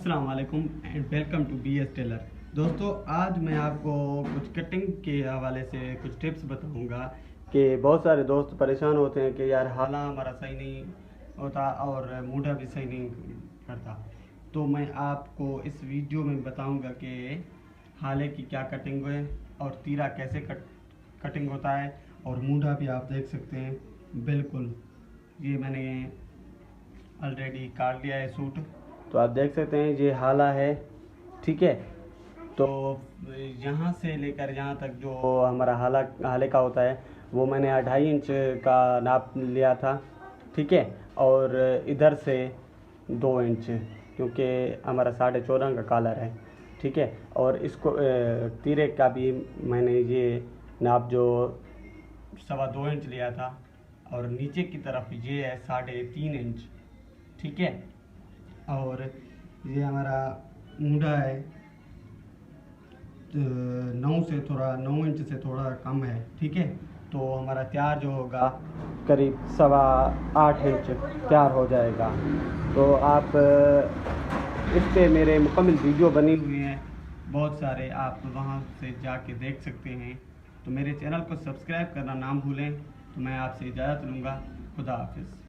अस्सलाम वालेकुम and welcome to BS Taylor. दोस्तों, आज मैं आपको कुछ कटिंग के हवाले से कुछ टिप्स बताऊंगा कि बहुत सारे दोस्त परेशान होते हैं कि यार हाला हमारा सही नहीं होता और मूढ़ा भी सही नहीं करता। तो मैं आपको इस वीडियो में बताऊंगा कि हाले की क्या कटिंग है और तीरा कैसे कटिंग होता है, और मूढ़ा भी आप देख सकते हैं। बिल्कुल ये मैंने ऑलरेडी काट लिया है सूट, तो आप देख सकते हैं ये हाला है। ठीक है, तो यहाँ से लेकर यहाँ तक जो हमारा हाले का होता है वो मैंने 2.5 इंच का नाप लिया था। ठीक है, और इधर से 2 इंच, क्योंकि हमारा 14.5 का कॉलर है। ठीक है, और इसको तीरे का भी मैंने ये नाप जो 2.25 इंच लिया था, और नीचे की तरफ ये है 3.5 इंच। ठीक है, और ये हमारा मूढ़ा है 9 इंच से थोड़ा कम है। ठीक है, तो हमारा तैयार जो होगा करीब 8.25 इंच तैयार हो जाएगा। तो आप इस पर मेरे मुकम्मल वीडियो बनी हुई हैं बहुत सारे, आप वहां से जाके देख सकते हैं। तो मेरे चैनल को सब्सक्राइब करना ना भूलें। तो मैं आपसे इजाज़त लूँगा। खुदा हाफिज़।